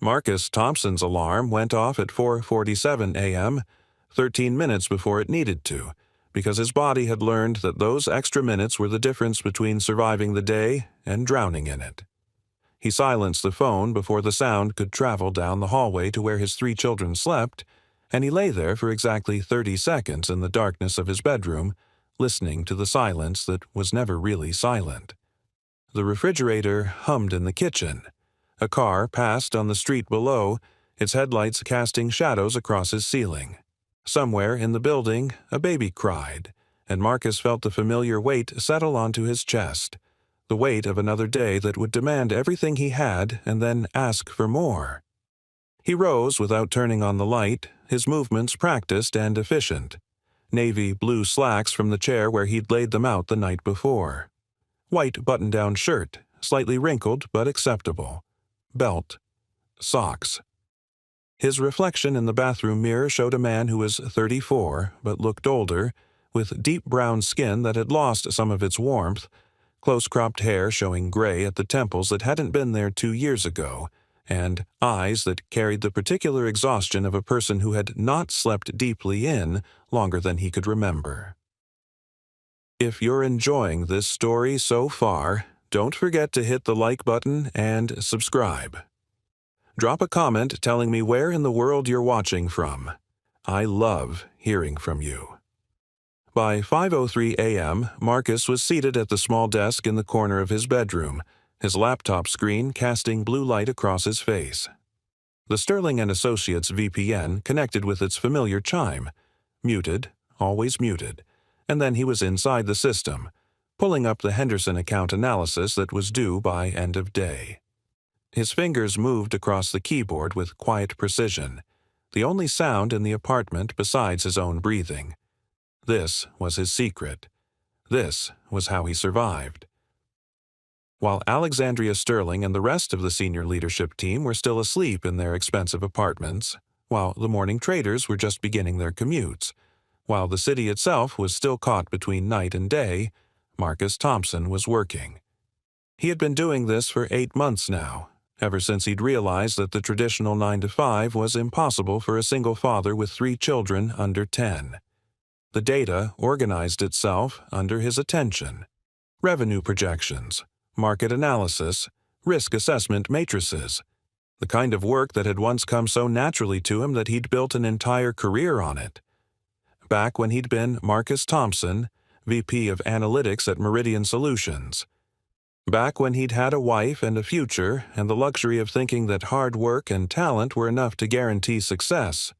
Marcus Thompson's alarm went off at 4:47 a.m., 13 minutes before it needed to, because his body had learned that those extra minutes were the difference between surviving the day and drowning in it. He silenced the phone before the sound could travel down the hallway to where his 3 children slept, and he lay there for exactly 30 seconds in the darkness of his bedroom, listening to the silence that was never really silent. The refrigerator hummed in the kitchen. A car passed on the street below, its headlights casting shadows across his ceiling. Somewhere in the building, a baby cried, and Marcus felt the familiar weight settle onto his chest, the weight of another day that would demand everything he had and then ask for more. He rose without turning on the light, his movements practiced and efficient. Navy blue slacks from the chair where he'd laid them out the night before. White button-down shirt, slightly wrinkled but acceptable. Belt. Socks. His reflection in the bathroom mirror showed a man who was 34 but looked older, with deep brown skin that had lost some of its warmth, close-cropped hair showing gray at the temples that hadn't been there 2 years ago, and eyes that carried the particular exhaustion of a person who had not slept deeply in longer than he could remember. If you're enjoying this story so far, don't forget to hit the like button and subscribe. Drop a comment telling me where in the world you're watching from. I love hearing from you. By 5:03 a.m., Marcus was seated at the small desk in the corner of his bedroom, his laptop screen casting blue light across his face. The Sterling & Associates VPN connected with its familiar chime. Muted, always muted, and then he was inside the system, pulling up the Henderson account analysis that was due by end of day. His fingers moved across the keyboard with quiet precision, the only sound in the apartment besides his own breathing. This was his secret. This was how he survived. While Alexandria Sterling and the rest of the senior leadership team were still asleep in their expensive apartments, while the morning traders were just beginning their commutes, while the city itself was still caught between night and day, Marcus Thompson was working. He had been doing this for 8 months now, ever since he'd realized that the traditional 9-to-5 was impossible for a single father with 3 children under 10. The data organized itself under his attention. Revenue projections, market analysis, risk assessment matrices, the kind of work that had once come so naturally to him that he'd built an entire career on it. Back when he'd been Marcus Thompson, VP of Analytics at Meridian Solutions. Back when he'd had a wife and a future and the luxury of thinking that hard work and talent were enough to guarantee success.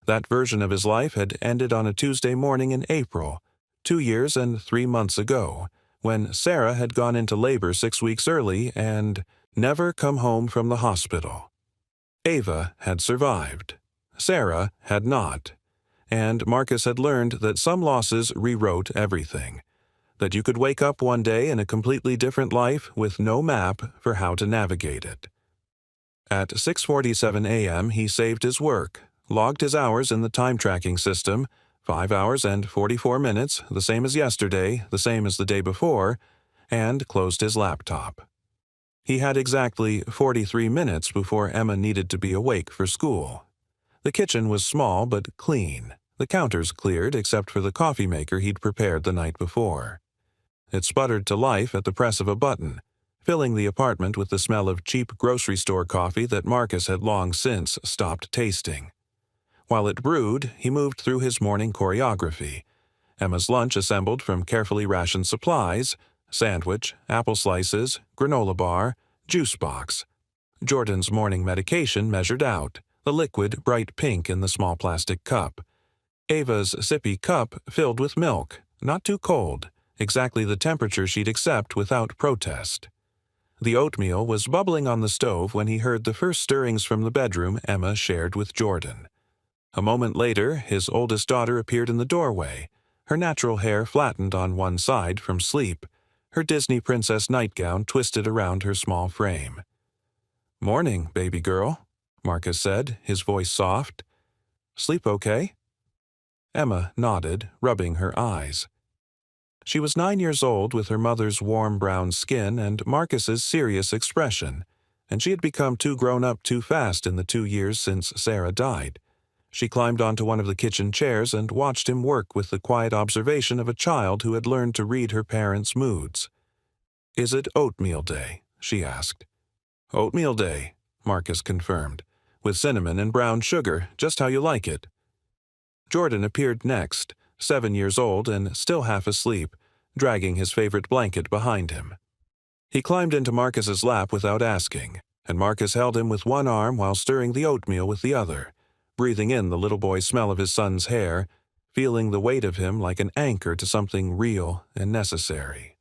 That version of his life had ended on a Tuesday morning in April, 2 years and 3 months ago, when Sarah had gone into labor 6 weeks early and never come home from the hospital. Ava had survived. Sarah had not. And Marcus had learned that some losses rewrote everything. That you could wake up one day in a completely different life with no map for how to navigate it. At 6:47 a.m., he saved his work, logged his hours in the time-tracking system, 5 hours and 44 minutes, the same as yesterday, the same as the day before, and closed his laptop. He had exactly 43 minutes before Emma needed to be awake for school. The kitchen was small but clean, the counters cleared except for the coffee maker he'd prepared the night before. It sputtered to life at the press of a button, filling the apartment with the smell of cheap grocery store coffee that Marcus had long since stopped tasting. While it brewed, he moved through his morning choreography. Emma's lunch assembled from carefully rationed supplies, sandwich, apple slices, granola bar, juice box. Jordan's morning medication measured out, the liquid bright pink in the small plastic cup. Ava's sippy cup filled with milk, not too cold, exactly the temperature she'd accept without protest. The oatmeal was bubbling on the stove when he heard the first stirrings from the bedroom Emma shared with Jordan. A moment later, his oldest daughter appeared in the doorway, her natural hair flattened on one side from sleep, her Disney princess nightgown twisted around her small frame. "Morning, baby girl," Marcus said, his voice soft. "Sleep okay?" Emma nodded, rubbing her eyes. She was 9 years old with her mother's warm brown skin and Marcus's serious expression, and she had become too grown up too fast in the 2 years since Sarah died. She climbed onto one of the kitchen chairs and watched him work with the quiet observation of a child who had learned to read her parents' moods. "Is it oatmeal day?" she asked. "Oatmeal day," Marcus confirmed, "with cinnamon and brown sugar, just how you like it." Jordan appeared next, 7 years old and still half asleep, dragging his favorite blanket behind him. He climbed into Marcus's lap without asking, and Marcus held him with one arm while stirring the oatmeal with the other, breathing in the little boy's smell of his son's hair, feeling the weight of him like an anchor to something real and necessary.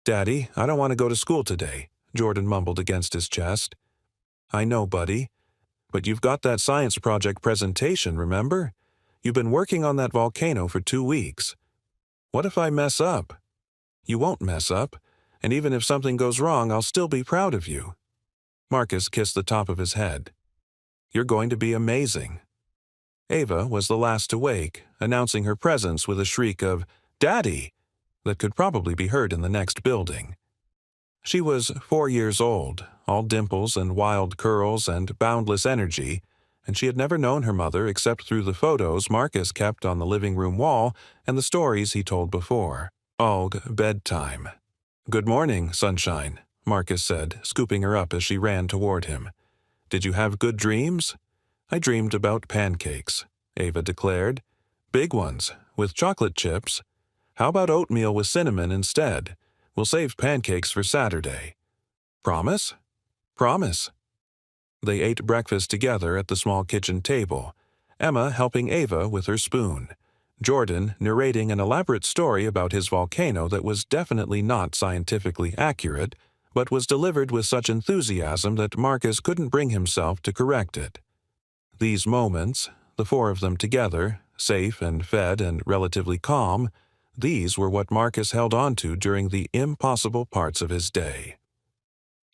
"Daddy, I don't want to go to school today," Jordan mumbled against his chest. "I know, buddy. But you've got that science project presentation, remember? You've been working on that volcano for 2 weeks. What if I mess up?" "You won't mess up, and even if something goes wrong, I'll still be proud of you." Marcus kissed the top of his head. "You're going to be amazing." Ava was the last to wake, announcing her presence with a shriek of "Daddy!" that could probably be heard in the next building. She was 4 years old, all dimples and wild curls and boundless energy, and she had never known her mother except through the photos Marcus kept on the living room wall and the stories he told before. Ugh, bedtime. "Good morning, sunshine," Marcus said, scooping her up as she ran toward him. "Did you have good dreams?" "I dreamed about pancakes," Ava declared. "Big ones, with chocolate chips. How about oatmeal with cinnamon instead? We'll save pancakes for Saturday." "Promise?" "Promise." They ate breakfast together at the small kitchen table, Emma helping Ava with her spoon, Jordan narrating an elaborate story about his volcano that was definitely not scientifically accurate, but was delivered with such enthusiasm that Marcus couldn't bring himself to correct it. These moments, the 4 of them together, safe and fed and relatively calm, these were what Marcus held on to during the impossible parts of his day.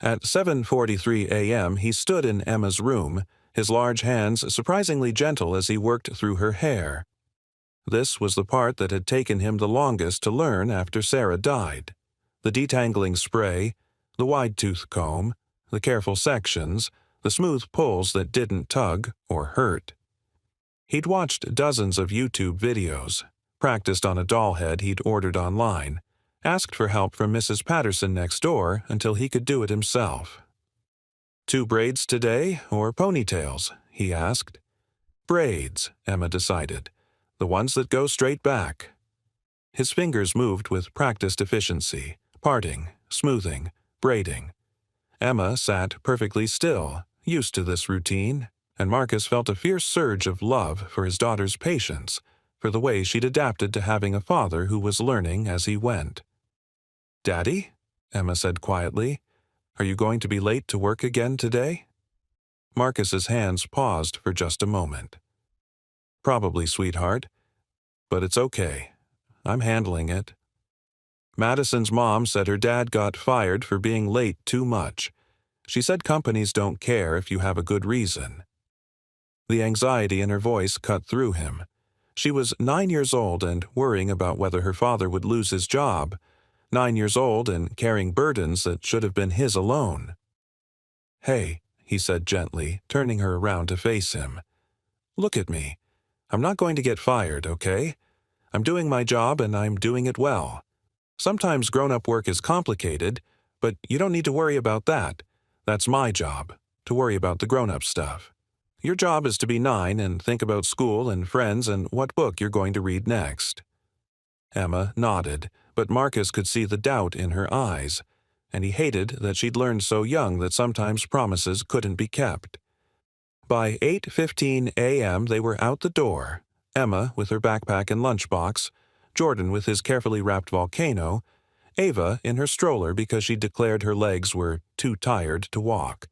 At 7:43 a.m. he stood in Emma's room, his large hands surprisingly gentle as he worked through her hair. This was the part that had taken him the longest to learn after Sarah died. The detangling spray, the wide-tooth comb, the careful sections, the smooth pulls that didn't tug or hurt. He'd watched dozens of YouTube videos, practiced on a doll head he'd ordered online, asked for help from Mrs. Patterson next door until he could do it himself. "2 braids today, or ponytails?" he asked. "Braids," Emma decided. "The ones that go straight back." His fingers moved with practiced efficiency, parting, smoothing, braiding. Emma sat perfectly still, used to this routine, and Marcus felt a fierce surge of love for his daughter's patience, for the way she'd adapted to having a father who was learning as he went. "Daddy?" Emma said quietly. "Are you going to be late to work again today?" Marcus's hands paused for just a moment. "Probably, sweetheart. But it's okay. I'm handling it." Madison's mom said her dad got fired for being late too much. She said companies don't care if you have a good reason. The anxiety in her voice cut through him. She was 9 years old and worrying about whether her father would lose his job, 9 years old and carrying burdens that should have been his alone. "Hey," he said gently, turning her around to face him. "Look at me. I'm not going to get fired, okay? I'm doing my job and I'm doing it well. Sometimes grown-up work is complicated, but you don't need to worry about that. That's my job, to worry about the grown-up stuff. Your job is to be 9 and think about school and friends and what book you're going to read next." Emma nodded, but Marcus could see the doubt in her eyes, and he hated that she'd learned so young that sometimes promises couldn't be kept. By 8:15 a.m. they were out the door, Emma with her backpack and lunchbox, Jordan with his carefully wrapped volcano, Ava in her stroller because she declared her legs were too tired to walk.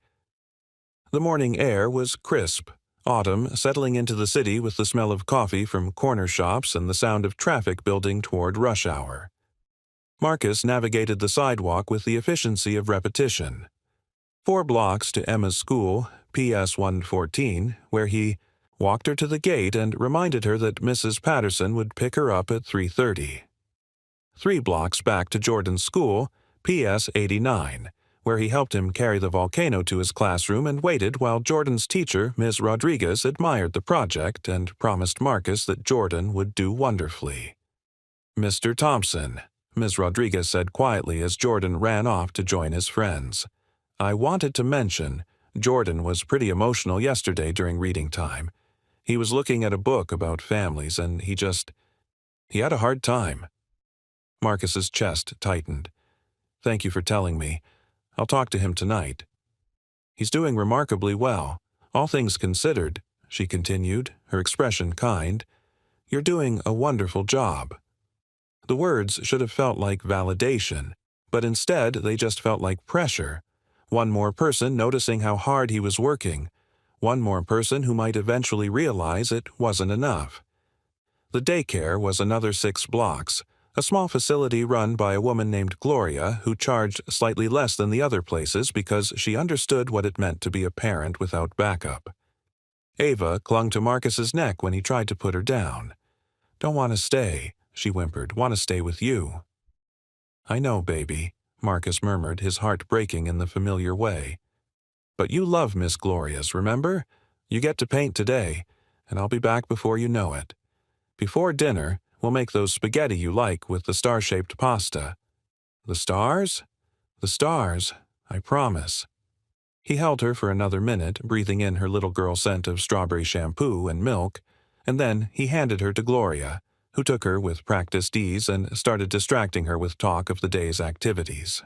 The morning air was crisp, autumn settling into the city with the smell of coffee from corner shops and the sound of traffic building toward rush hour. Marcus navigated the sidewalk with the efficiency of repetition. 4 blocks to Emma's school, PS 114, where he walked her to the gate and reminded her that Mrs. Patterson would pick her up at 3:30. 3 blocks back to Jordan's school, PS 89, where he helped him carry the volcano to his classroom and waited while Jordan's teacher, Ms. Rodriguez, admired the project and promised Marcus that Jordan would do wonderfully. "Mr. Thompson," Ms. Rodriguez said quietly as Jordan ran off to join his friends. "I wanted to mention, Jordan was pretty emotional yesterday during reading time. He was looking at a book about families and he had a hard time." Marcus's chest tightened. "Thank you for telling me. I'll talk to him tonight." "He's doing remarkably well, all things considered," she continued, her expression kind. "You're doing a wonderful job." The words should have felt like validation, but instead they just felt like pressure. One more person noticing how hard he was working. One more person who might eventually realize it wasn't enough. The daycare was another 6 blocks, a small facility run by a woman named Gloria who charged slightly less than the other places because she understood what it meant to be a parent without backup. Ava clung to Marcus's neck when he tried to put her down. "Don't want to stay," she whimpered. "Want to stay with you." "I know, baby," Marcus murmured, his heart breaking in the familiar way. "But you love Miss Gloria's, remember? You get to paint today, and I'll be back before you know it. Before dinner, we'll make those spaghetti you like with the star-shaped pasta." "The stars?" "The stars, I promise." He held her for another minute, breathing in her little girl scent of strawberry shampoo and milk, and then he handed her to Gloria, who took her with practiced ease and started distracting her with talk of the day's activities.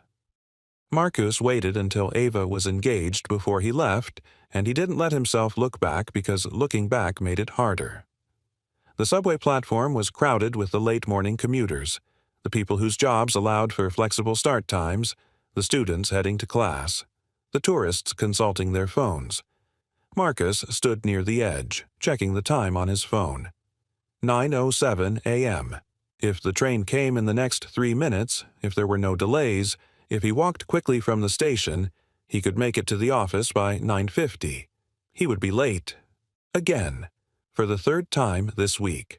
Marcus waited until Ava was engaged before he left, and he didn't let himself look back because looking back made it harder. The subway platform was crowded with the late-morning commuters, the people whose jobs allowed for flexible start times, the students heading to class, the tourists consulting their phones. Marcus stood near the edge, checking the time on his phone. 9:07 a.m. If the train came in the next 3 minutes, if there were no delays, if he walked quickly from the station, he could make it to the office by 9:50. He would be late. Again. For the 3rd time this week.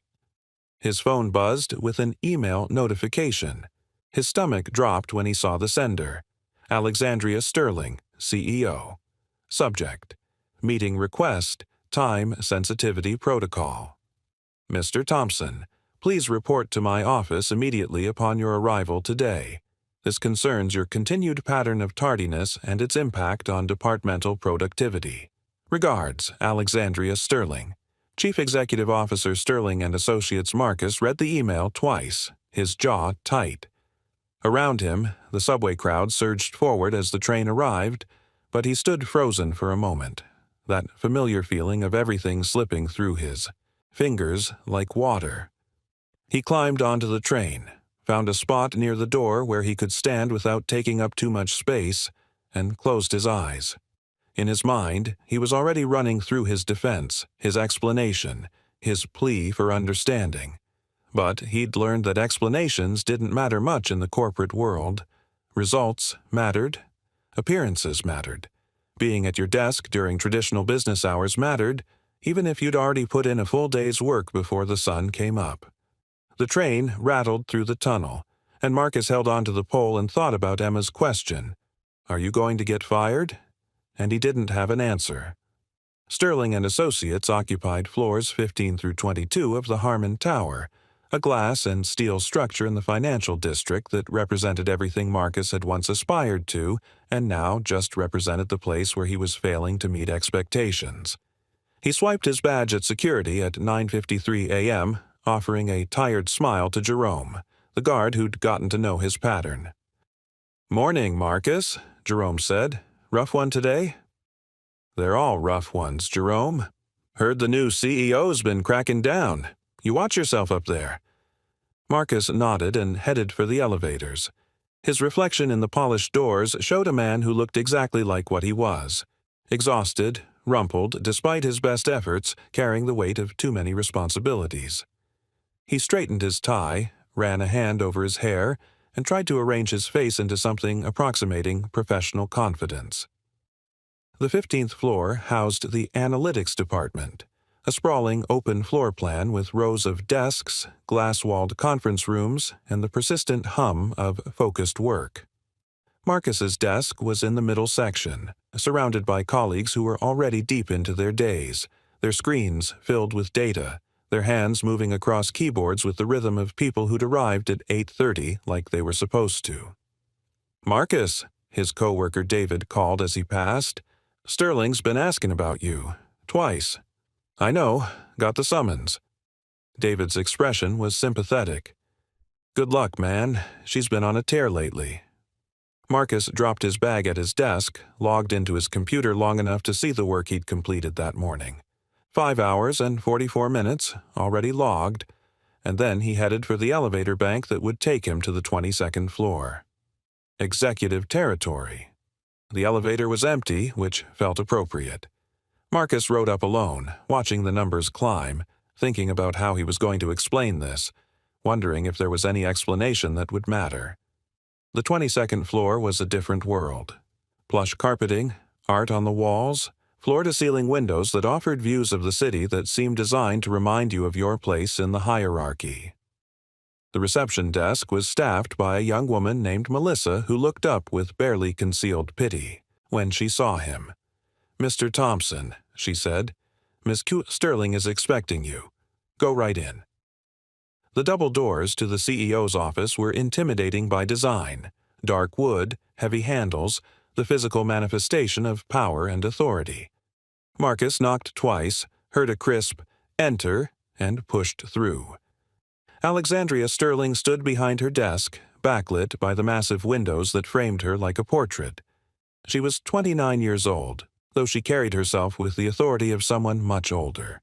His phone buzzed with an email notification. His stomach dropped when he saw the sender. Alexandria Sterling, CEO. Subject: Meeting request, time sensitivity protocol. "Mr. Thompson, please report to my office immediately upon your arrival today. This concerns your continued pattern of tardiness and its impact on departmental productivity. Regards, Alexandria Sterling." Chief Executive Officer Sterling and Associates Marcus read the email twice, his jaw tight. Around him, the subway crowd surged forward as the train arrived, but he stood frozen for a moment, that familiar feeling of everything slipping through his fingers like water. He climbed onto the train, found a spot near the door where he could stand without taking up too much space, and closed his eyes. In his mind, he was already running through his defense, his explanation, his plea for understanding. But he'd learned that explanations didn't matter much in the corporate world. Results mattered. Appearances mattered. Being at your desk during traditional business hours mattered, even if you'd already put in a full day's work before the sun came up. The train rattled through the tunnel, and Marcus held onto the pole and thought about Emma's question. "Are you going to get fired?" And he didn't have an answer. Sterling and Associates occupied floors 15 through 22 of the Harmon Tower, a glass and steel structure in the financial district that represented everything Marcus had once aspired to and now just represented the place where he was failing to meet expectations. He swiped his badge at security at 9:53 a.m., offering a tired smile to Jerome, the guard who'd gotten to know his pattern. "Morning, Marcus," Jerome said. "Rough one today?" "They're all rough ones, Jerome. Heard the new CEO's been cracking down. You watch yourself up there." Marcus nodded and headed for the elevators. His reflection in the polished doors showed a man who looked exactly like what he was. Exhausted, rumpled, despite his best efforts, carrying the weight of too many responsibilities. He straightened his tie, ran a hand over his hair, and tried to arrange his face into something approximating professional confidence. The 15th floor housed the analytics department, a sprawling open floor plan with rows of desks, glass-walled conference rooms, and the persistent hum of focused work. Marcus's desk was in the middle section, surrounded by colleagues who were already deep into their days, their screens filled with data, their hands moving across keyboards with the rhythm of people who'd arrived at 8:30 like they were supposed to. "Marcus," his coworker David called as he passed. "Sterling's been asking about you. Twice." "I know. Got the summons." David's expression was sympathetic. "Good luck, man. She's been on a tear lately." Marcus dropped his bag at his desk, logged into his computer long enough to see the work he'd completed that morning. 5 hours and 44 minutes, already logged, and then he headed for the elevator bank that would take him to the 22nd floor. Executive territory. The elevator was empty, which felt appropriate. Marcus rode up alone, watching the numbers climb, thinking about how he was going to explain this, wondering if there was any explanation that would matter. The 22nd floor was a different world. Plush carpeting, art on the walls, floor-to-ceiling windows that offered views of the city that seemed designed to remind you of your place in the hierarchy. The reception desk was staffed by a young woman named Melissa who looked up with barely concealed pity when she saw him. "Mr. Thompson," she said, "Miss Sterling is expecting you. Go right in." The double doors to the CEO's office were intimidating by design. Dark wood, heavy handles, the physical manifestation of power and authority. Marcus knocked twice, heard a crisp "Enter," and pushed through. Alexandria Sterling stood behind her desk, backlit by the massive windows that framed her like a portrait. She was 29 years old, though she carried herself with the authority of someone much older.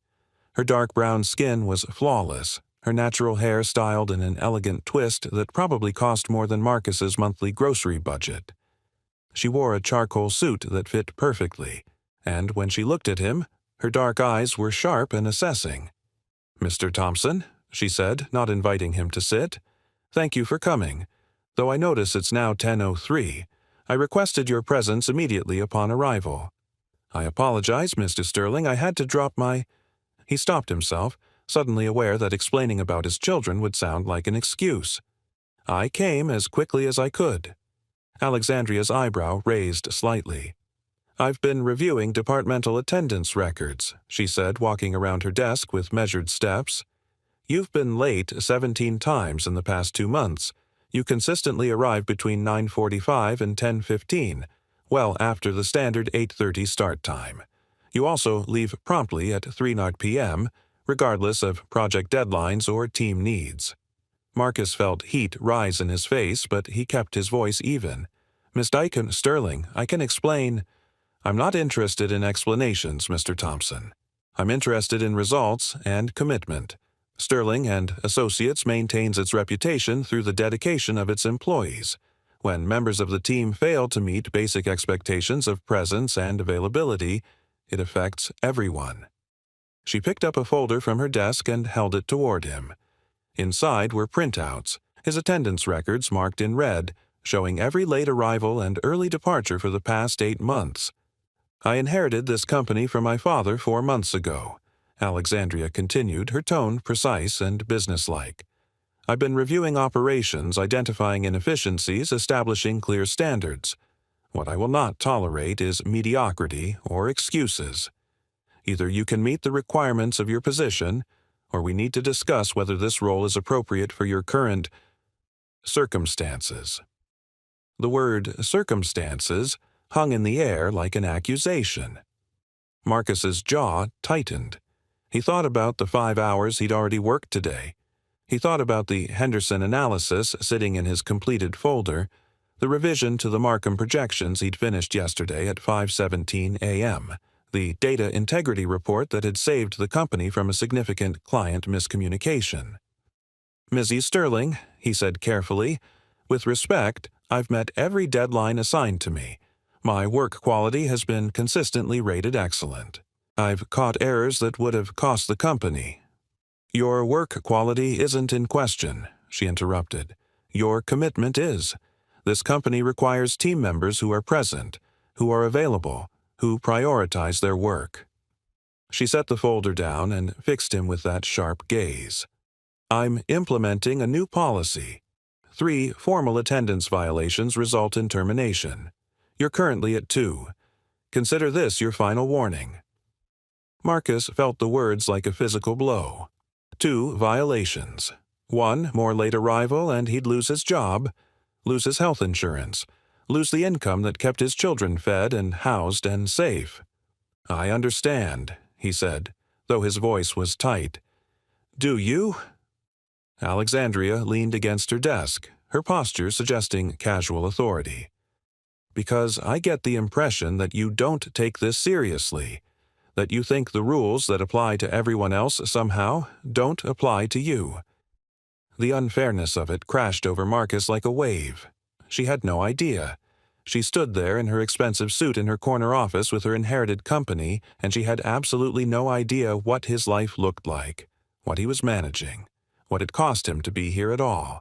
Her dark brown skin was flawless, her natural hair styled in an elegant twist that probably cost more than Marcus's monthly grocery budget. She wore a charcoal suit that fit perfectly, and when she looked at him, her dark eyes were sharp and assessing. "Mr. Thompson," she said, not inviting him to sit, "thank you for coming. Though I notice it's now 10:03, I requested your presence immediately upon arrival. I apologize, Mr. Sterling, I had to drop my—" He stopped himself, suddenly aware that explaining about his children would sound like an excuse. "I came as quickly as I could." Alexandria's eyebrow raised slightly. "I've been reviewing departmental attendance records," she said, walking around her desk with measured steps. "You've been late 17 times in the past 2 months. You consistently arrive between 9:45 and 10:15, well after the standard 8:30 start time. You also leave promptly at 3:00 p.m., regardless of project deadlines or team needs." Marcus felt heat rise in his face, but he kept his voice even. "Miss Sterling, I can explain—" "I'm not interested in explanations, Mr. Thompson. I'm interested in results and commitment. Sterling and Associates maintains its reputation through the dedication of its employees. When members of the team fail to meet basic expectations of presence and availability, it affects everyone." She picked up a folder from her desk and held it toward him. Inside were printouts, his attendance records marked in red, showing every late arrival and early departure for the past 8 months. "I inherited this company from my father 4 months ago," Alexandria continued, her tone precise and businesslike. "I've been reviewing operations, identifying inefficiencies, establishing clear standards. What I will not tolerate is mediocrity or excuses. Either you can meet the requirements of your position, or we need to discuss whether this role is appropriate for your current circumstances." The word "circumstances" hung in the air like an accusation. Marcus's jaw tightened. He thought about the 5 hours he'd already worked today. He thought about the Henderson analysis sitting in his completed folder, the revision to the Markham projections he'd finished yesterday at 5:17 a.m., the data integrity report that had saved the company from a significant client miscommunication. "Mrs. Sterling," he said carefully, "with respect, I've met every deadline assigned to me. My work quality has been consistently rated excellent. I've caught errors that would have cost the company." "Your work quality isn't in question," she interrupted. "Your commitment is. This company requires team members who are present, who are available, who prioritize their work." She set the folder down and fixed him with that sharp gaze. "I'm implementing a new policy. 3 formal attendance violations result in termination. You're currently at 2. Consider this your final warning." Marcus felt the words like a physical blow. 2 violations. 1 more late arrival and he'd lose his job, lose his health insurance, lose the income that kept his children fed and housed and safe. "I understand," he said, though his voice was tight. "Do you?" Alexandria leaned against her desk, her posture suggesting casual authority. "Because I get the impression that you don't take this seriously, that you think the rules that apply to everyone else somehow don't apply to you." The unfairness of it crashed over Marcus like a wave. She had no idea. She stood there in her expensive suit in her corner office with her inherited company, and she had absolutely no idea what his life looked like, what he was managing, what it cost him to be here at all.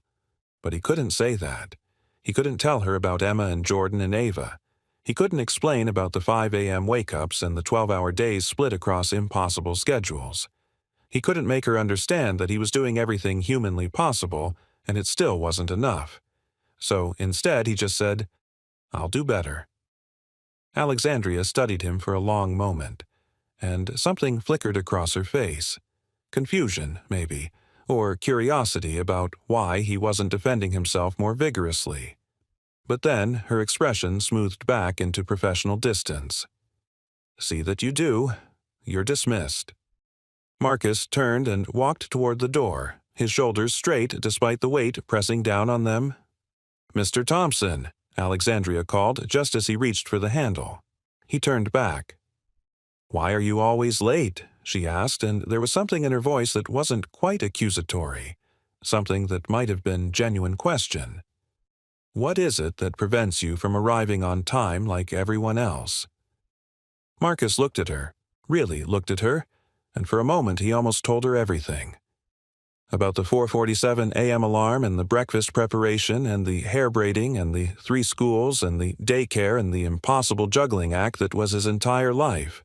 But he couldn't say that. He couldn't tell her about Emma and Jordan and Ava. He couldn't explain about the 5 a.m. wake-ups and the 12-hour days split across impossible schedules. He couldn't make her understand that he was doing everything humanly possible, and it still wasn't enough. So instead he just said, "I'll do better." Alexandria studied him for a long moment, and something flickered across her face. Confusion, maybe, or curiosity about why he wasn't defending himself more vigorously. But then her expression smoothed back into professional distance. "See that you do. You're dismissed." Marcus turned and walked toward the door, his shoulders straight despite the weight pressing down on them. "Mr. Thompson," Alexandria called just as he reached for the handle. He turned back. "Why are you always late?" she asked, and there was something in her voice that wasn't quite accusatory, something that might have been genuine question. "What is it that prevents you from arriving on time like everyone else?" Marcus looked at her, really looked at her, and for a moment he almost told her everything. About the 4:47 a.m. alarm and the breakfast preparation and the hair braiding and the 3 schools and the daycare and the impossible juggling act that was his entire life.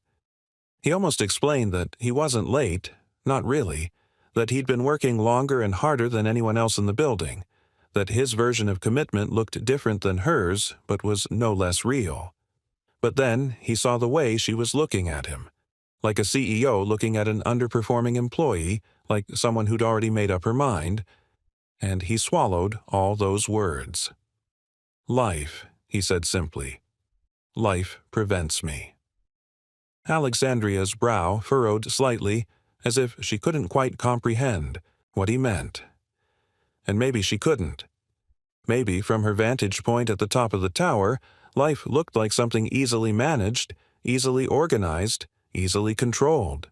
He almost explained that he wasn't late, not really, that he'd been working longer and harder than anyone else in the building, that his version of commitment looked different than hers but was no less real. But then he saw the way she was looking at him, like a CEO looking at an underperforming employee, like someone who'd already made up her mind, and he swallowed all those words. "Life," he said simply. "Life prevents me." Alexandria's brow furrowed slightly, as if she couldn't quite comprehend what he meant. And maybe she couldn't. Maybe from her vantage point at the top of the tower, life looked like something easily managed, easily organized, easily controlled.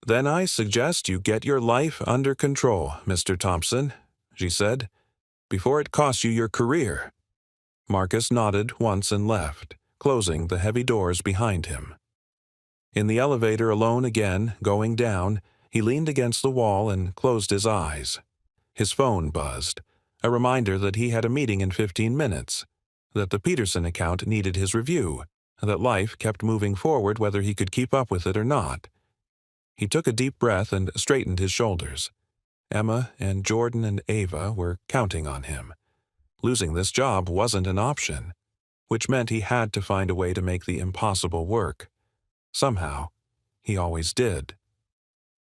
"Then I suggest you get your life under control, Mr. Thompson," she said, "before it costs you your career." Marcus nodded once and left, closing the heavy doors behind him. In the elevator alone again, going down, he leaned against the wall and closed his eyes. His phone buzzed, a reminder that he had a meeting in 15 minutes, that the Peterson account needed his review, that life kept moving forward whether he could keep up with it or not. He took a deep breath and straightened his shoulders. Emma and Jordan and Ava were counting on him. Losing this job wasn't an option, which meant he had to find a way to make the impossible work. Somehow, he always did.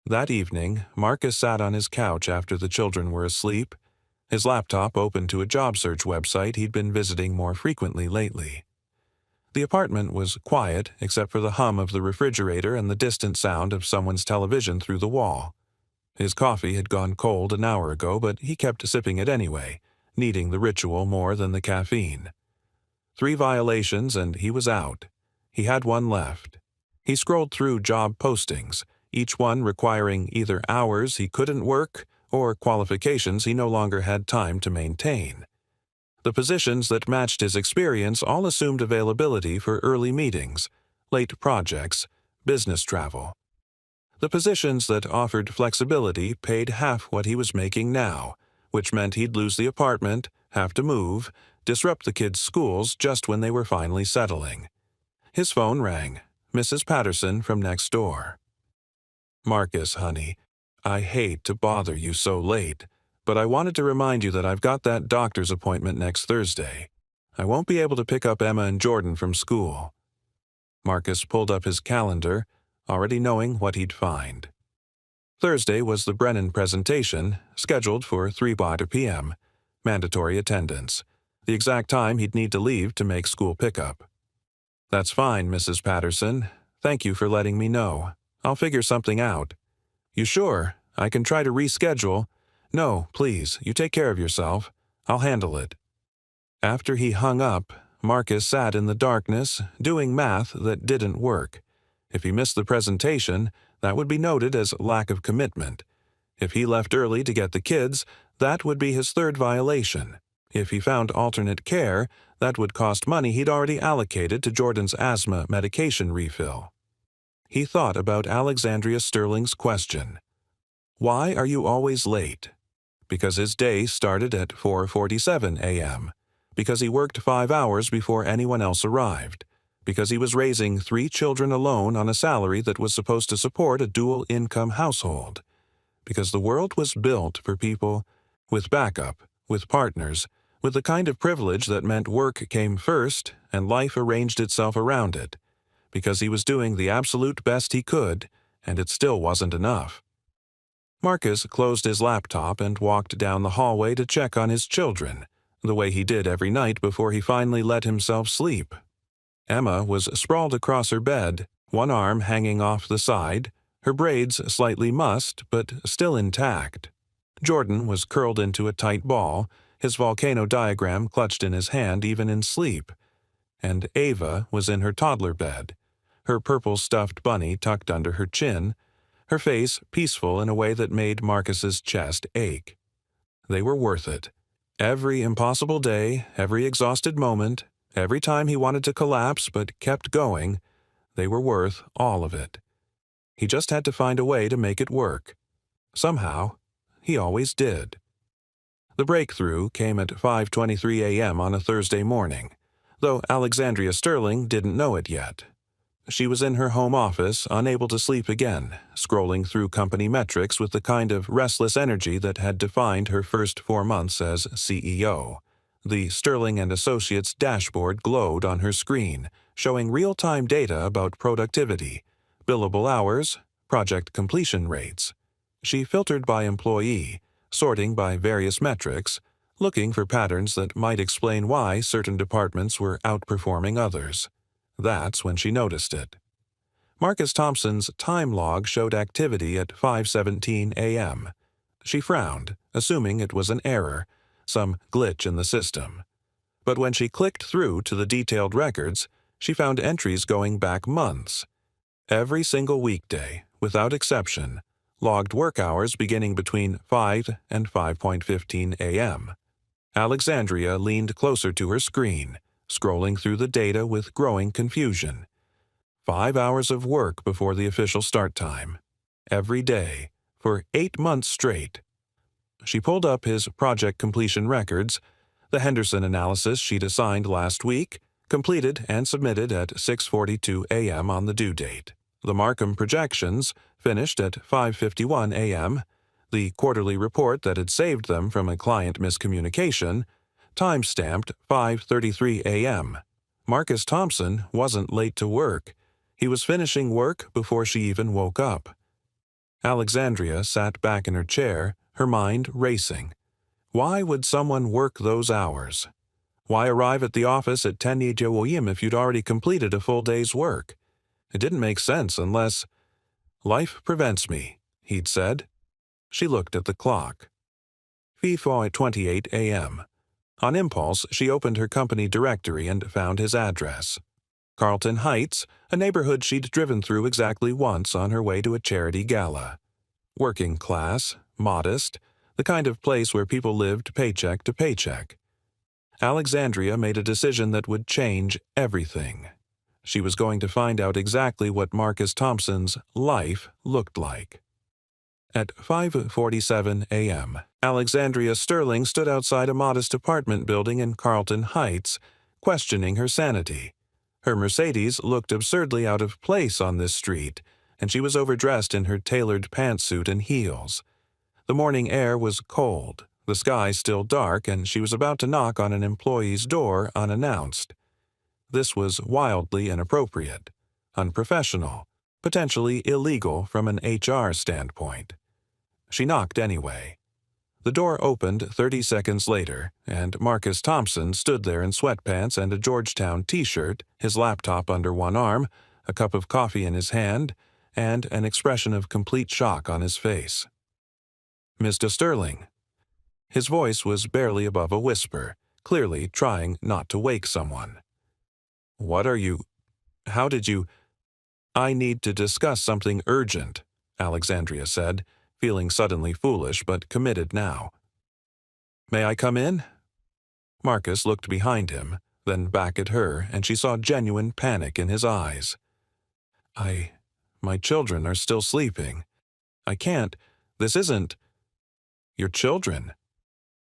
That evening, Marcus sat on his couch after the children were asleep, his laptop open to a job search website he'd been visiting more frequently lately. The apartment was quiet except for the hum of the refrigerator and the distant sound of someone's television through the wall. His coffee had gone cold an hour ago, but he kept sipping it anyway, needing the ritual more than the caffeine. 3 violations and he was out. He had 1 left. He scrolled through job postings, each one requiring either hours he couldn't work or qualifications he no longer had time to maintain. The positions that matched his experience all assumed availability for early meetings, late projects, business travel. The positions that offered flexibility paid half what he was making now, which meant he'd lose the apartment, have to move, disrupt the kids' schools just when they were finally settling. His phone rang. Mrs. Patterson from next door. "Marcus, honey, I hate to bother you so late, But I wanted to remind you that I've got that doctor's appointment next Thursday. I won't be able to pick up Emma and Jordan from school." Marcus pulled up his calendar, already knowing what he'd find. Thursday was the Brennan presentation, scheduled for 3:00 p.m., mandatory attendance, the exact time he'd need to leave to make school pickup. "That's fine, Mrs. Patterson. Thank you for letting me know. I'll figure something out." "You sure? I can try to reschedule." "No, please, you take care of yourself. I'll handle it." After he hung up, Marcus sat in the darkness, doing math that didn't work. If he missed the presentation, that would be noted as lack of commitment. If he left early to get the kids, that would be his third violation. If he found alternate care, that would cost money he'd already allocated to Jordan's asthma medication refill. He thought about Alexandria Sterling's question. "Why are you always late?" Because his day started at 4:47 a.m., because he worked 5 hours before anyone else arrived, because he was raising 3 children alone on a salary that was supposed to support a dual-income household, because the world was built for people with backup, with partners, with the kind of privilege that meant work came first and life arranged itself around it, because he was doing the absolute best he could, and it still wasn't enough. Marcus closed his laptop and walked down the hallway to check on his children, the way he did every night before he finally let himself sleep. Emma was sprawled across her bed, one arm hanging off the side, her braids slightly mussed but still intact. Jordan was curled into a tight ball, his volcano diagram clutched in his hand even in sleep. And Ava was in her toddler bed, her purple stuffed bunny tucked under her chin, her face peaceful in a way that made Marcus's chest ache. They were worth it. Every impossible day, every exhausted moment, every time he wanted to collapse but kept going, they were worth all of it. He just had to find a way to make it work. Somehow, he always did. The breakthrough came at 5:23 a.m. on a Thursday morning, though Alexandria Sterling didn't know it yet. She was in her home office, unable to sleep again, scrolling through company metrics with the kind of restless energy that had defined her first 4 months as CEO. The Sterling and Associates dashboard glowed on her screen, showing real-time data about productivity, billable hours, project completion rates. She filtered by employee, sorting by various metrics, looking for patterns that might explain why certain departments were outperforming others. That's when she noticed it. Marcus Thompson's time log showed activity at 5:17 a.m. She frowned, assuming it was an error, some glitch in the system. But when she clicked through to the detailed records, she found entries going back months. Every single weekday, without exception, logged work hours beginning between 5 and 5:15 a.m. Alexandria leaned closer to her screen, scrolling through the data with growing confusion. 5 hours of work before the official start time. Every day, for 8 months straight. She pulled up his project completion records, the Henderson analysis she'd assigned last week, completed and submitted at 6:42 a.m. on the due date. The Markham projections, finished at 5:51 a.m., the quarterly report that had saved them from a client miscommunication, time-stamped 5:33 a.m. Marcus Thompson wasn't late to work. He was finishing work before she even woke up. Alexandria sat back in her chair, her mind racing. Why would someone work those hours? Why arrive at the office at 10 if you'd already completed a full day's work? It didn't make sense unless... "Life prevents me," he'd said. She looked at the clock. 5:28 a.m. On impulse, she opened her company directory and found his address. Carlton Heights, a neighborhood she'd driven through exactly once on her way to a charity gala. Working class, modest, the kind of place where people lived paycheck to paycheck. Alexandria made a decision that would change everything. She was going to find out exactly what Marcus Thompson's life looked like. At 5:47 a.m., Alexandria Sterling stood outside a modest apartment building in Carlton Heights, questioning her sanity. Her Mercedes looked absurdly out of place on this street, and she was overdressed in her tailored pantsuit and heels. The morning air was cold, The sky still dark, and she was about to knock on an employee's door unannounced. This was wildly inappropriate, unprofessional, potentially illegal from an HR standpoint. She knocked anyway. The door opened 30 seconds later, and Marcus Thompson stood there in sweatpants and a Georgetown t-shirt, his laptop under one arm, a cup of coffee in his hand, and an expression of complete shock on his face. "Mr. Sterling." His voice was barely above a whisper, clearly trying not to wake someone. "What are you? How did you?" "I need to discuss something urgent," Alexandria said, feeling suddenly foolish but committed now. "May I come in?" Marcus looked behind him, then back at her, and she saw genuine panic in his eyes. My children are still sleeping. I can't. This isn't." "Your children?"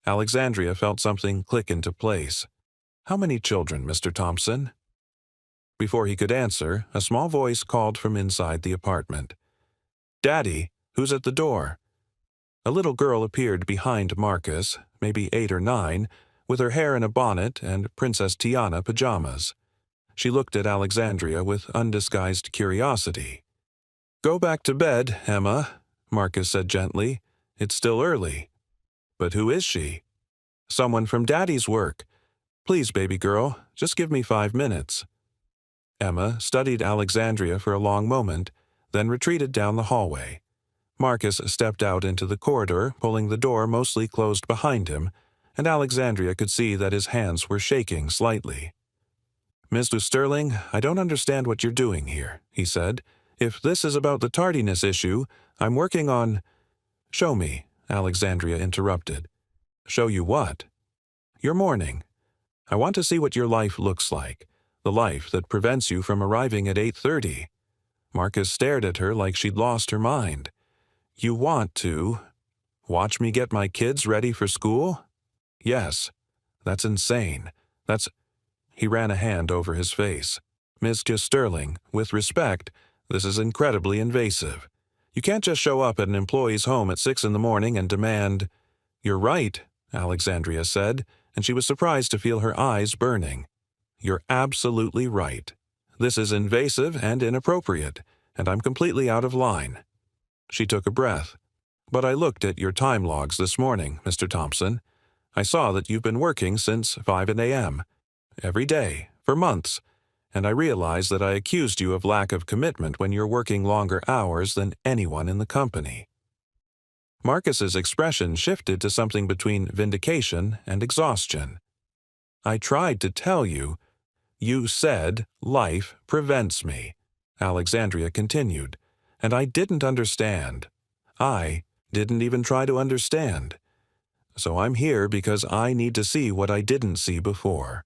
Alexandria felt something click into place. "How many children, Mr. Thompson?" Before he could answer, a small voice called from inside the apartment. "Daddy, who's at the door?" A little girl appeared behind Marcus, maybe 8 or 9, with her hair in a bonnet and Princess Tiana pajamas. She looked at Alexandria with undisguised curiosity. "Go back to bed, Emma," Marcus said gently. "It's still early." "But who is she?" "Someone from Daddy's work. Please, baby girl, just give me 5 minutes." Emma studied Alexandria for a long moment, then retreated down the hallway. Marcus stepped out into the corridor, pulling the door mostly closed behind him, and Alexandria could see that his hands were shaking slightly. "Mr. Sterling, I don't understand what you're doing here," he said. "If this is about the tardiness issue, I'm working on—" "Show me," Alexandria interrupted. "Show you what?" "Your morning. I want to see what your life looks like, the life that prevents you from arriving at 8:30. Marcus stared at her like she'd lost her mind. "You want to watch me get my kids ready for school?" "Yes. That's insane. That's—" He ran a hand over his face. "Mr. Sterling, with respect, this is incredibly invasive. You can't just show up at an employee's home at 6 in the morning and demand—" "You're right," Alexandria said, and she was surprised to feel her eyes burning. "You're absolutely right. This is invasive and inappropriate, and I'm completely out of line." She took a breath. "But I looked at your time logs this morning, Mr. Thompson. I saw that you've been working since 5 a.m. every day, for months, and I realized that I accused you of lack of commitment when you're working longer hours than anyone in the company." Marcus's expression shifted to something between vindication and exhaustion. "I tried to tell you—" "You said life prevents me," Alexandria continued, "and I didn't understand. I didn't even try to understand. So I'm here because I need to see what I didn't see before."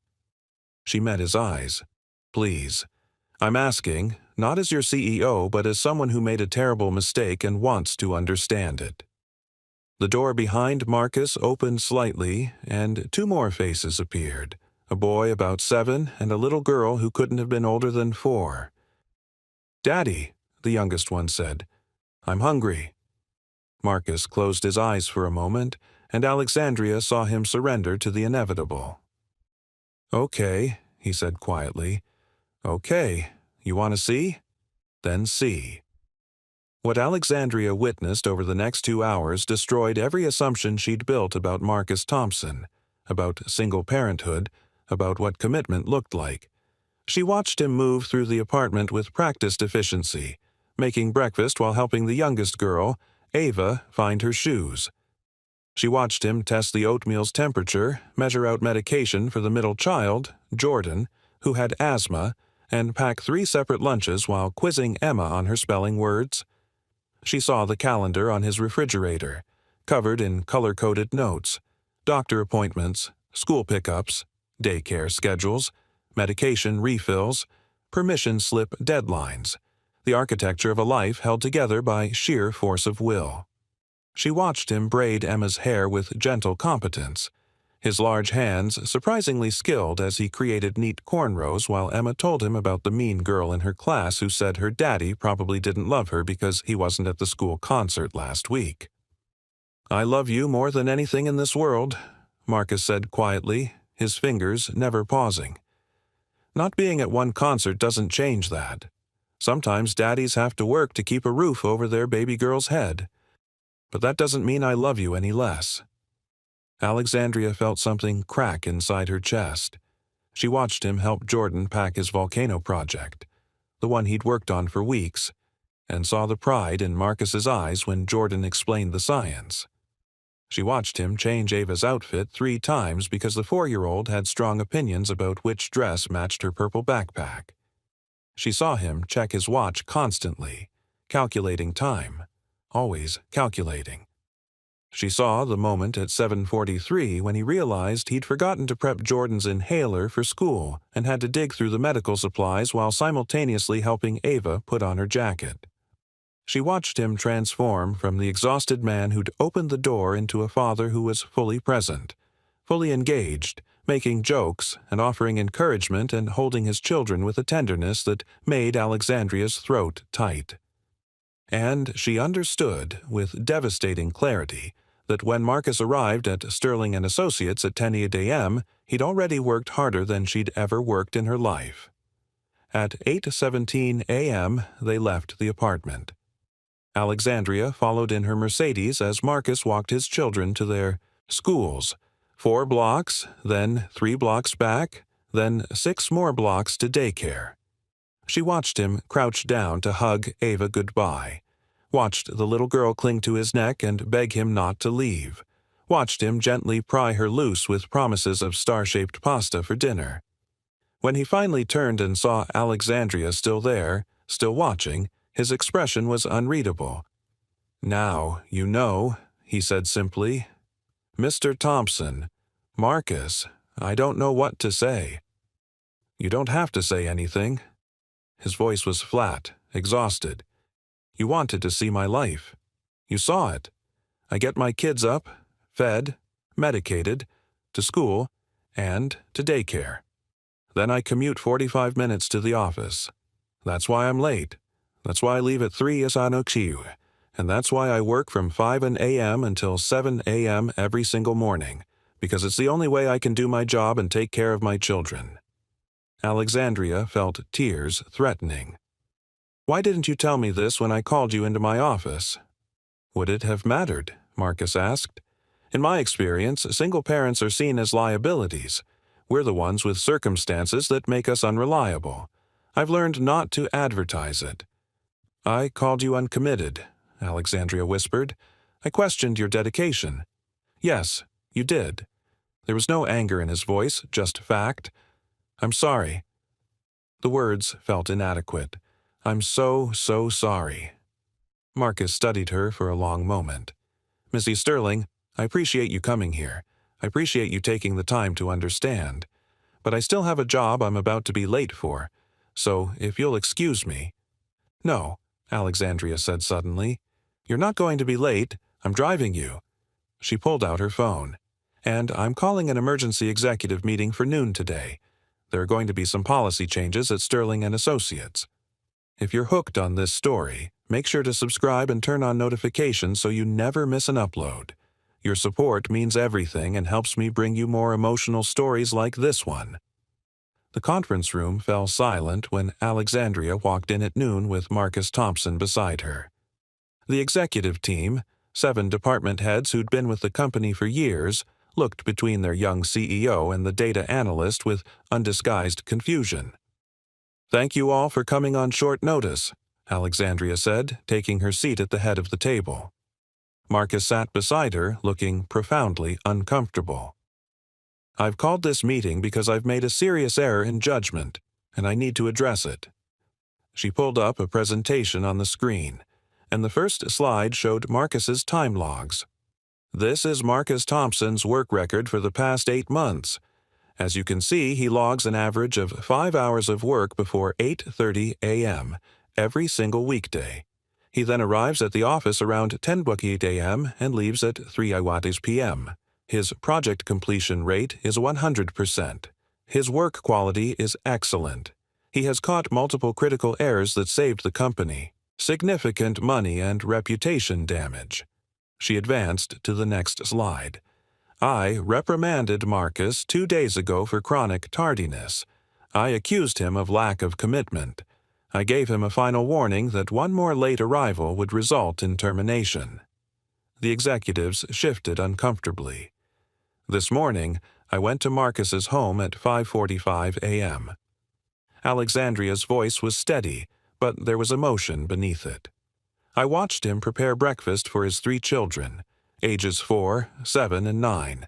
She met his eyes. "Please. I'm asking, not as your CEO, but as someone who made a terrible mistake and wants to understand it." The door behind Marcus opened slightly, and 2 more faces appeared, a boy about 7 and a little girl who couldn't have been older than 4. "Daddy," the youngest one said, "I'm hungry." Marcus closed his eyes for a moment, and Alexandria saw him surrender to the inevitable. "Okay," he said quietly. "Okay, you want to see? Then see." What Alexandria witnessed over the next 2 hours destroyed every assumption she'd built about Marcus Thompson, about single parenthood, about what commitment looked like. She watched him move through the apartment with practiced efficiency, making breakfast while helping the youngest girl, Ava, find her shoes. She watched him test the oatmeal's temperature, measure out medication for the middle child, Jordan, who had asthma, and pack 3 separate lunches while quizzing Emma on her spelling words. She saw the calendar on his refrigerator, covered in color-coded notes, doctor appointments, school pickups, daycare schedules, medication refills, permission slip deadlines, the architecture of a life held together by sheer force of will. She watched him braid Emma's hair with gentle competence, his large hands surprisingly skilled as he created neat cornrows while Emma told him about the mean girl in her class who said her daddy probably didn't love her because he wasn't at the school concert last week. I love you more than anything in this world, Marcus said quietly, his fingers never pausing. Not being at one concert doesn't change that. Sometimes daddies have to work to keep a roof over their baby girl's head. But that doesn't mean I love you any less. Alexandria felt something crack inside her chest. She watched him help Jordan pack his volcano project, the one he'd worked on for weeks, and saw the pride in Marcus's eyes when Jordan explained the science. She watched him change Ava's outfit 3 times because the 4-year-old had strong opinions about which dress matched her purple backpack. She saw him check his watch constantly, calculating time, always calculating. She saw the moment at 7:43 when he realized he'd forgotten to prep Jordan's inhaler for school and had to dig through the medical supplies while simultaneously helping Ava put on her jacket. She watched him transform from the exhausted man who'd opened the door into a father who was fully present, fully engaged, making jokes and offering encouragement and holding his children with a tenderness that made Alexandria's throat tight. And she understood, with devastating clarity, that when Marcus arrived at Sterling and Associates at 10 a.m., he'd already worked harder than she'd ever worked in her life. At 8:17 a.m., they left the apartment. Alexandria followed in her Mercedes as Marcus walked his children to their schools, 4 blocks, then 3 blocks back, then 6 more blocks to daycare. She watched him crouch down to hug Ava goodbye, watched the little girl cling to his neck and beg him not to leave, watched him gently pry her loose with promises of star-shaped pasta for dinner. When he finally turned and saw Alexandria still there, still watching, his expression was unreadable. "Now, you know," he said simply. "Mr. Thompson, Marcus, I don't know what to say." "You don't have to say anything." His voice was flat, exhausted. "You wanted to see my life. You saw it. I get my kids up, fed, medicated, to school, and to daycare. Then I commute 45 minutes to the office. That's why I'm late. That's why I leave at 3 Asanochiu, and that's why I work from 5 a.m. until 7 a.m. every single morning, because it's the only way I can do my job and take care of my children." Alexandria felt tears threatening. "Why didn't you tell me this when I called you into my office?" "Would it have mattered?" Marcus asked. "In my experience, single parents are seen as liabilities. We're the ones with circumstances that make us unreliable. I've learned not to advertise it." "I called you uncommitted," Alexandria whispered. "I questioned your dedication." "Yes, you did." There was no anger in his voice, just fact. "I'm sorry." The words felt inadequate. "I'm so sorry." Marcus studied her for a long moment. "Mrs. Sterling, I appreciate you coming here. I appreciate you taking the time to understand. But I still have a job I'm about to be late for. So, if you'll excuse me—" "No," Alexandria said suddenly. "You're not going to be late. I'm driving you." She pulled out her phone. "And I'm calling an emergency executive meeting for noon today. There are going to be some policy changes at Sterling and Associates. If you're hooked on this story, make sure to subscribe and turn on notifications so you never miss an upload. Your support means everything and helps me bring you more emotional stories like this one." The conference room fell silent when Alexandria walked in at noon with Marcus Thompson beside her. The executive team, 7 department heads who'd been with the company for years, looked between their young CEO and the data analyst with undisguised confusion. "Thank you all for coming on short notice," Alexandria said, taking her seat at the head of the table. Marcus sat beside her, looking profoundly uncomfortable. "I've called this meeting because I've made a serious error in judgment, and I need to address it." She pulled up a presentation on the screen, and the first slide showed Marcus's time logs. "This is Marcus Thompson's work record for the past 8 months. As you can see, he logs an average of 5 hours of work before 8:30 a.m. every single weekday. He then arrives at the office around 10:00 a.m. and leaves at 3:00 p.m. His project completion rate is 100%. His work quality is excellent. He has caught multiple critical errors that saved the company significant money and reputation damage. She advanced to the next slide. I reprimanded Marcus 2 days ago for chronic tardiness. I accused him of lack of commitment. I gave him a final warning that one more late arrival would result in termination. The executives shifted uncomfortably. This morning, I went to Marcus's home at 5:45 a.m. Alexandria's voice was steady, but there was emotion beneath it. I watched him prepare breakfast for his 3 children, ages 4, 7, and 9.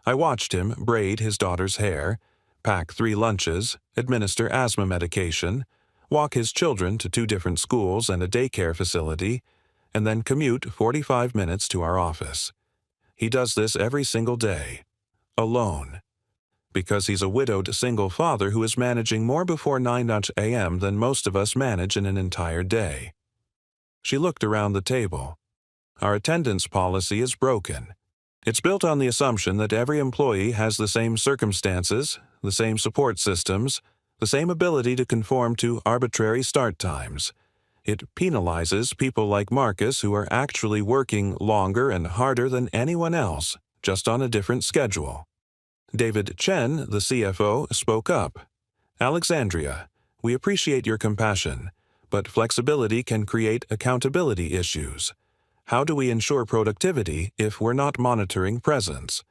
I watched him braid his daughter's hair, pack 3 lunches, administer asthma medication, walk his children to 2 different schools and a daycare facility, and then commute 45 minutes to our office. He does this every single day, alone, because he's a widowed single father who is managing more before 9 a.m. than most of us manage in an entire day. She looked around the table. Our attendance policy is broken. It's built on the assumption that every employee has the same circumstances, the same support systems, the same ability to conform to arbitrary start times. It penalizes people like Marcus who are actually working longer and harder than anyone else, just on a different schedule. David Chen, the CFO, spoke up. Alexandria, we appreciate your compassion, but flexibility can create accountability issues. How do we ensure productivity if we're not monitoring presence?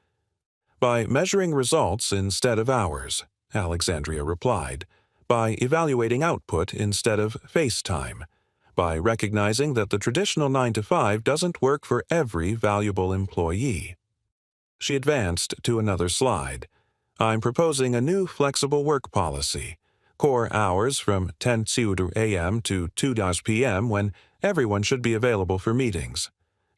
By measuring results instead of hours, Alexandria replied. By evaluating output instead of face time. By recognizing that the traditional 9 to 5 doesn't work for every valuable employee. She advanced to another slide. I'm proposing a new flexible work policy. Core hours from 10 a.m. to 2 p.m. when everyone should be available for meetings.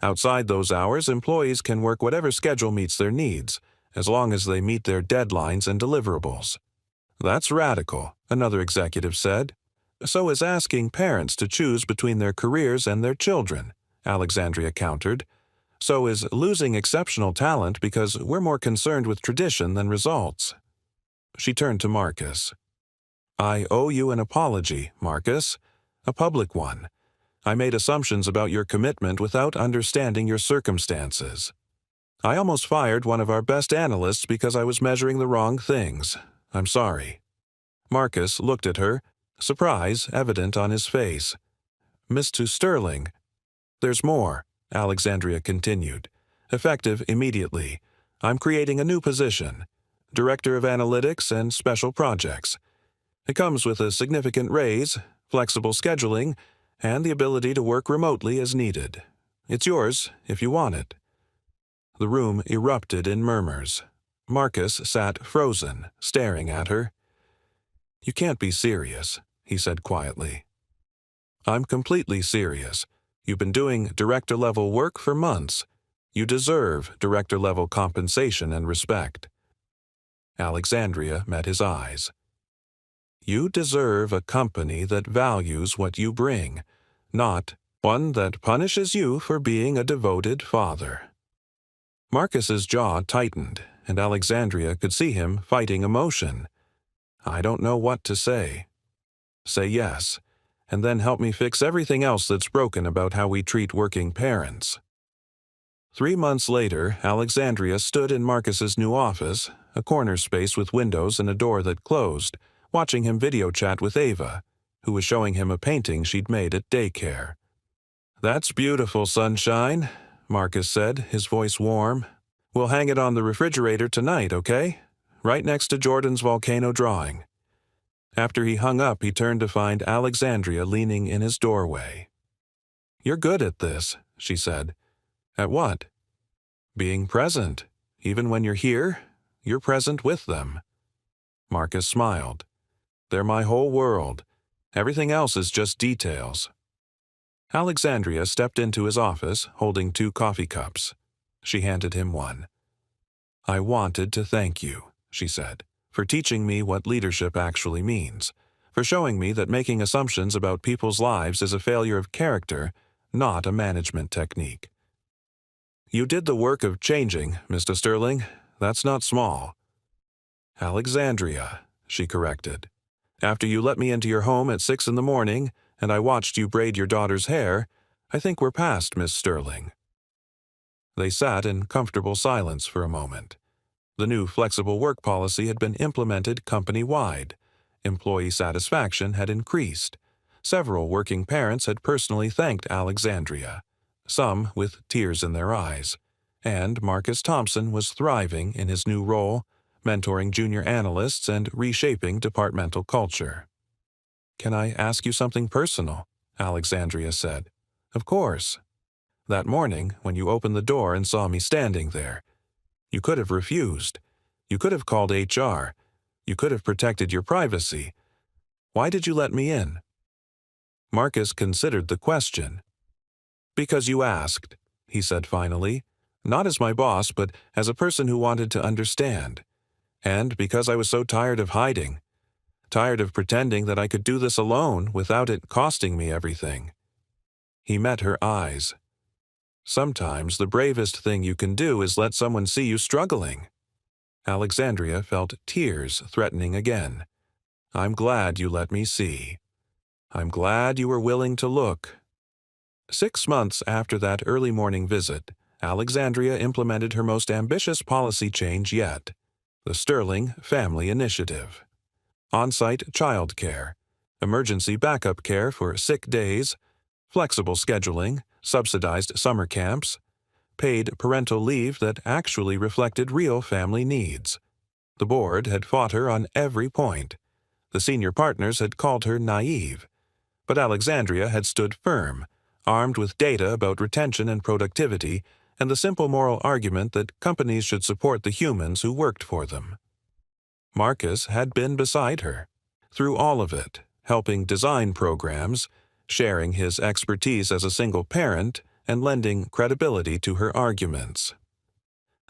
Outside those hours, employees can work whatever schedule meets their needs, as long as they meet their deadlines and deliverables. That's radical, another executive said. So is asking parents to choose between their careers and their children, Alexandria countered. So is losing exceptional talent because we're more concerned with tradition than results. She turned to Marcus. I owe you an apology, Marcus. A public one. I made assumptions about your commitment without understanding your circumstances. I almost fired one of our best analysts because I was measuring the wrong things. I'm sorry. Marcus looked at her, surprise evident on his face. Mr. Sterling. There's more, Alexandria continued. Effective immediately. I'm creating a new position. Director of Analytics and Special Projects. It comes with a significant raise, flexible scheduling, and the ability to work remotely as needed. It's yours if you want it. The room erupted in murmurs. Marcus sat frozen, staring at her. You can't be serious, he said quietly. I'm completely serious. You've been doing director-level work for months. You deserve director-level compensation and respect. Alexandria met his eyes. You deserve a company that values what you bring, not one that punishes you for being a devoted father. Marcus's jaw tightened, and Alexandria could see him fighting emotion. I don't know what to say. Say yes, and then help me fix everything else that's broken about how we treat working parents. 3 months later, Alexandria stood in Marcus's new office, a corner space with windows and a door that closed, watching him video chat with Ava, who was showing him a painting she'd made at daycare. That's beautiful, sunshine, Marcus said, his voice warm. We'll hang it on the refrigerator tonight, okay? Right next to Jordan's volcano drawing. After he hung up, he turned to find Alexandria leaning in his doorway. You're good at this, she said. At what? Being present. Even when you're here, you're present with them. Marcus smiled. They're my whole world. Everything else is just details. Alexandria stepped into his office, holding 2 coffee cups. She handed him one. I wanted to thank you, she said, for teaching me what leadership actually means, for showing me that making assumptions about people's lives is a failure of character, not a management technique. You did the work of changing, Mr. Sterling. That's not small. Alexandria, she corrected. After you let me into your home at 6 in the morning, and I watched you braid your daughter's hair, I think we're past Miss Sterling. They sat in comfortable silence for a moment. The new flexible work policy had been implemented company-wide. Employee satisfaction had increased. Several working parents had personally thanked Alexandria, some with tears in their eyes. And Marcus Thompson was thriving in his new role, mentoring junior analysts and reshaping departmental culture. "Can I ask you something personal?" Alexandria said. "Of course." "That morning, when you opened the door and saw me standing there, you could have refused. You could have called HR. You could have protected your privacy. Why did you let me in?" Marcus considered the question. "Because you asked," he said finally, "not as my boss, but as a person who wanted to understand. And because I was so tired of hiding, tired of pretending that I could do this alone without it costing me everything." He met her eyes. "Sometimes the bravest thing you can do is let someone see you struggling." Alexandria felt tears threatening again. "I'm glad you let me see. I'm glad you were willing to look." 6 months after that early morning visit, Alexandria implemented her most ambitious policy change yet, the Sterling Family Initiative. On-site childcare, emergency backup care for sick days, flexible scheduling, subsidized summer camps, paid parental leave that actually reflected real family needs. The board had fought her on every point. The senior partners had called her naive. But Alexandria had stood firm, armed with data about retention and productivity, and the simple moral argument that companies should support the humans who worked for them. Marcus had been beside her, through all of it, helping design programs, sharing his expertise as a single parent, and lending credibility to her arguments.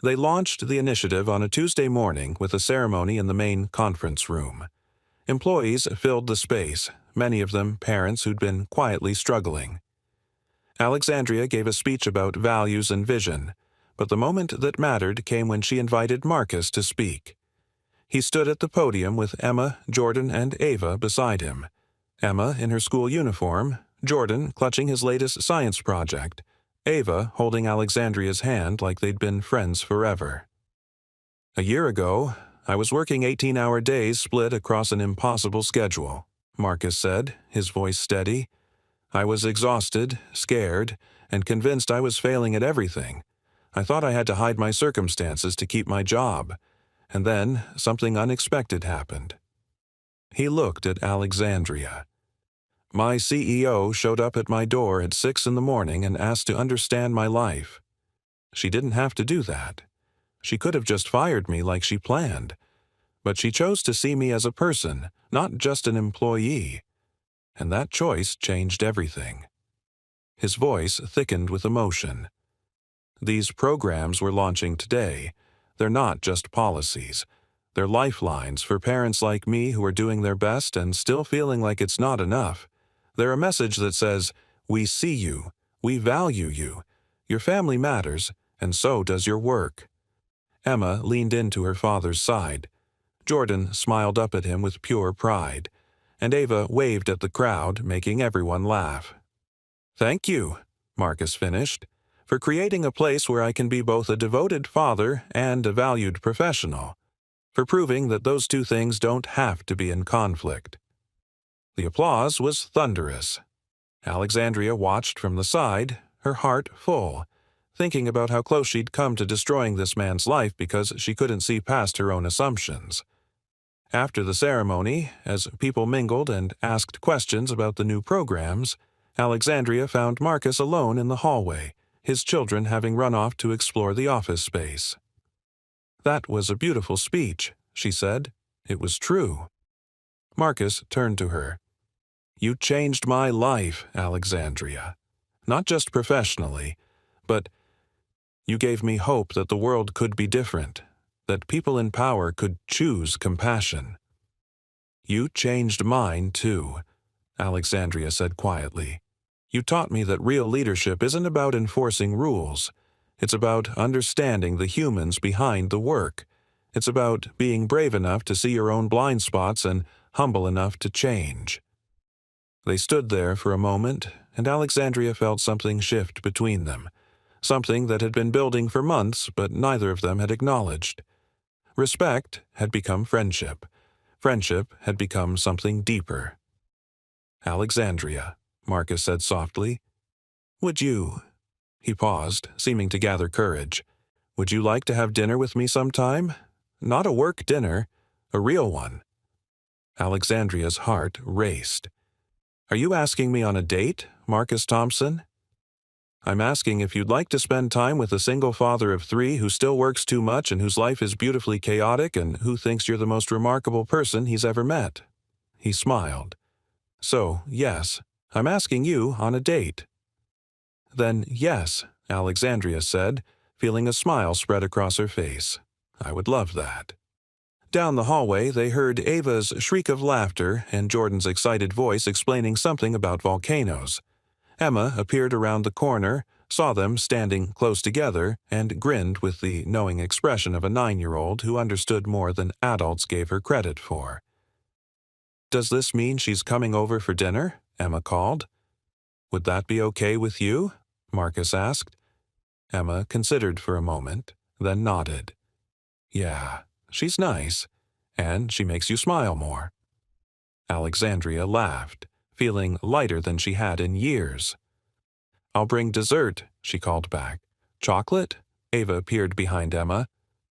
They launched the initiative on a Tuesday morning with a ceremony in the main conference room. Employees filled the space, many of them parents who'd been quietly struggling. Alexandria gave a speech about values and vision, but the moment that mattered came when she invited Marcus to speak. He stood at the podium with Emma, Jordan, and Ava beside him. Emma in her school uniform, Jordan clutching his latest science project, Ava holding Alexandria's hand like they'd been friends forever. "A year ago, I was working 18-hour days split across an impossible schedule," Marcus said, his voice steady. "I was exhausted, scared, and convinced I was failing at everything. I thought I had to hide my circumstances to keep my job. And then something unexpected happened." He looked at Alexandria. "My CEO showed up at my door at 6 in the morning and asked to understand my life. She didn't have to do that. She could have just fired me like she planned. But she chose to see me as a person, not just an employee. And that choice changed everything." His voice thickened with emotion. "These programs we're launching today, they're not just policies. They're lifelines for parents like me who are doing their best and still feeling like it's not enough. They're a message that says, we see you, we value you, your family matters, and so does your work." Emma leaned into her father's side. Jordan smiled up at him with pure pride, and Ava waved at the crowd, making everyone laugh. "Thank you," Marcus finished, "for creating a place where I can be both a devoted father and a valued professional, for proving that those two things don't have to be in conflict." The applause was thunderous. Alexandria watched from the side, her heart full, thinking about how close she'd come to destroying this man's life because she couldn't see past her own assumptions. After the ceremony, as people mingled and asked questions about the new programs, Alexandria found Marcus alone in the hallway, his children having run off to explore the office space. "That was a beautiful speech," she said. "It was true." Marcus turned to her. "You changed my life, Alexandria. Not just professionally, but you gave me hope that the world could be different, that people in power could choose compassion." "You changed mine, too," Alexandria said quietly. "You taught me that real leadership isn't about enforcing rules. It's about understanding the humans behind the work. It's about being brave enough to see your own blind spots and humble enough to change." They stood there for a moment, and Alexandria felt something shift between them, something that had been building for months but neither of them had acknowledged. Respect had become friendship. Friendship had become something deeper. "Alexandria," Marcus said softly. "Would you—" He paused, seeming to gather courage. "Would you like to have dinner with me sometime? Not a work dinner, a real one." Alexandria's heart raced. "Are you asking me on a date, Marcus Thompson?" "I'm asking if you'd like to spend time with a single father of 3 who still works too much and whose life is beautifully chaotic and who thinks you're the most remarkable person he's ever met." He smiled. "So, yes, I'm asking you on a date." "Then, yes," Alexandria said, feeling a smile spread across her face. "I would love that." Down the hallway, they heard Ava's shriek of laughter and Jordan's excited voice explaining something about volcanoes. Emma appeared around the corner, saw them standing close together, and grinned with the knowing expression of a 9-year-old who understood more than adults gave her credit for. "Does this mean she's coming over for dinner?" Emma called. "Would that be okay with you?" Marcus asked. Emma considered for a moment, then nodded. "Yeah, she's nice, and she makes you smile more." Alexandria laughed, feeling lighter than she had in years. "I'll bring dessert," she called back. "Chocolate?" Ava appeared behind Emma.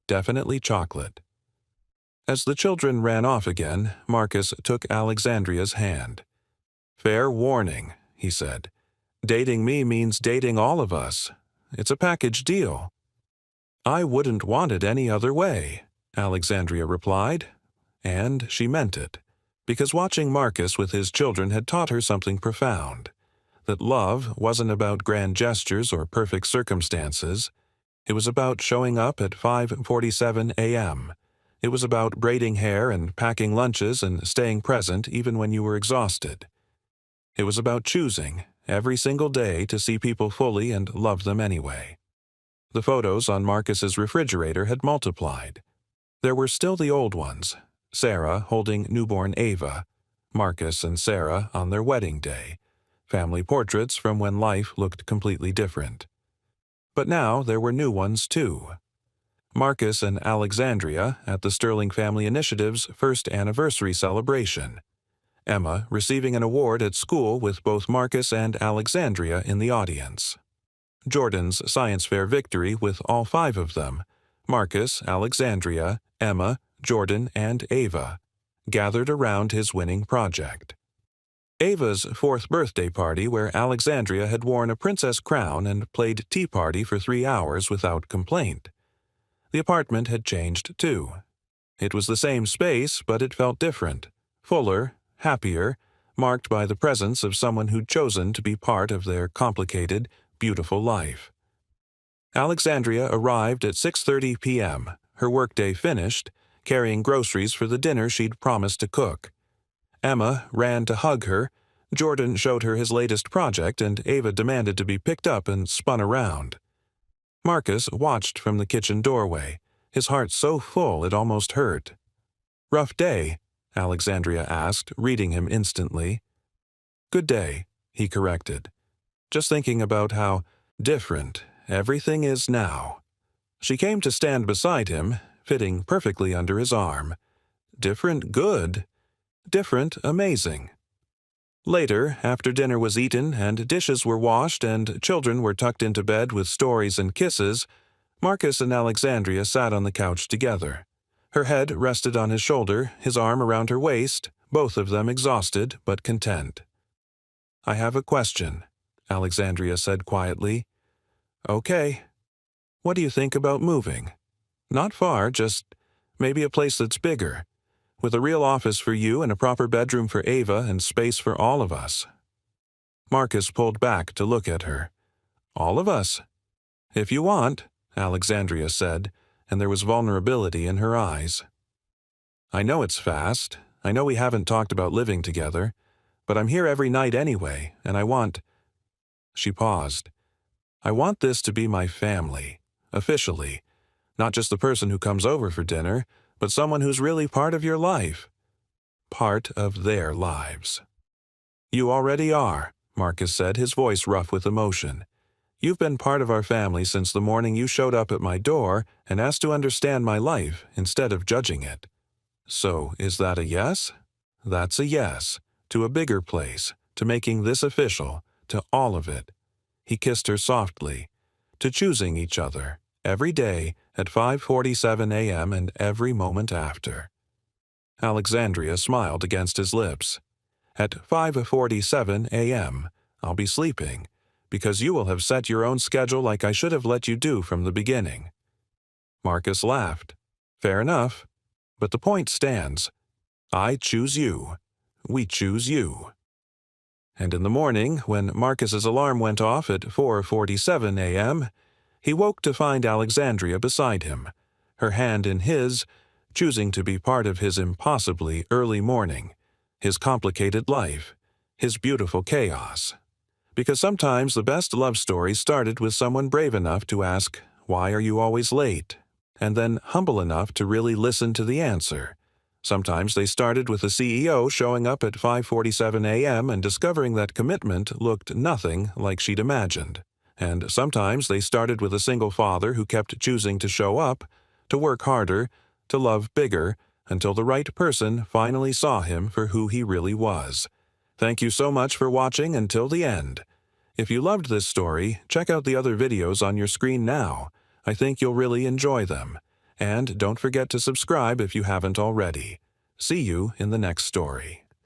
"Definitely chocolate." As the children ran off again, Marcus took Alexandria's hand. "Fair warning," he said. "Dating me means dating all of us. It's a package deal." "I wouldn't want it any other way," Alexandria replied. And she meant it, because watching Marcus with his children had taught her something profound. That love wasn't about grand gestures or perfect circumstances. It was about showing up at 5:47 a.m. It was about braiding hair and packing lunches and staying present even when you were exhausted. It was about choosing, every single day, to see people fully and love them anyway. The photos on Marcus's refrigerator had multiplied. There were still the old ones, Sarah holding newborn Ava, Marcus and Sarah on their wedding day, family portraits from when life looked completely different. But now there were new ones too. Marcus and Alexandria at the Sterling Family Initiative's first anniversary celebration. Emma receiving an award at school with both Marcus and Alexandria in the audience. Jordan's science fair victory with all 5 of them, Marcus, Alexandria, Emma, Jordan, and Ava, gathered around his winning project. Ava's 4th birthday party where Alexandria had worn a princess crown and played tea party for 3 hours without complaint. The apartment had changed too. It was the same space, but it felt different, fuller, happier, marked by the presence of someone who'd chosen to be part of their complicated, beautiful life. Alexandria arrived at 6:30 p.m., her workday finished, carrying groceries for the dinner she'd promised to cook. Emma ran to hug her, Jordan showed her his latest project, and Ava demanded to be picked up and spun around. Marcus watched from the kitchen doorway, his heart so full it almost hurt. "Rough day?" Alexandria asked, reading him instantly. "Good day," he corrected. "Just thinking about how different everything is now." She came to stand beside him, fitting perfectly under his arm. Different good, different amazing. Later, after dinner was eaten and dishes were washed and children were tucked into bed with stories and kisses, Marcus and Alexandria sat on the couch together. Her head rested on his shoulder, his arm around her waist, both of them exhausted but content. "I have a question," Alexandria said quietly. "Okay. What do you think about moving? Not far, just maybe a place that's bigger, with a real office for you and a proper bedroom for Ava and space for all of us." Marcus pulled back to look at her. "All of us?" "If you want," Alexandria said, and there was vulnerability in her eyes. "I know it's fast. I know we haven't talked about living together, but I'm here every night anyway, and I want—" She paused. "I want this to be my family, officially. Not just the person who comes over for dinner, but someone who's really part of your life. Part of their lives." "You already are," Marcus said, his voice rough with emotion. You've been part of our family since the morning you showed up at my door and asked to understand my life instead of judging it. So, is that a yes? That's a yes. To a bigger place, to making this official, to all of it. He kissed her softly. To choosing each other, every day at 5:47 a.m. and every moment after. Alexandria smiled against his lips. At 5:47 a.m., I'll be sleeping, because you will have set your own schedule like I should have let you do from the beginning. Marcus laughed. Fair enough. But the point stands. I choose you. We choose you. And in the morning, when Marcus's alarm went off at 4:47 a.m., he woke to find Alexandria beside him, her hand in his, choosing to be part of his impossibly early morning, his complicated life, his beautiful chaos. Because sometimes the best love stories started with someone brave enough to ask, "Why are you always late?" and then humble enough to really listen to the answer. Sometimes they started with a CEO showing up at 5:47 a.m. and discovering that commitment looked nothing like she'd imagined. And sometimes they started with a single father who kept choosing to show up, to work harder, to love bigger, until the right person finally saw him for who he really was. Thank you so much for watching until the end. If you loved this story, check out the other videos on your screen now. I think you'll really enjoy them. And don't forget to subscribe if you haven't already. See you in the next story.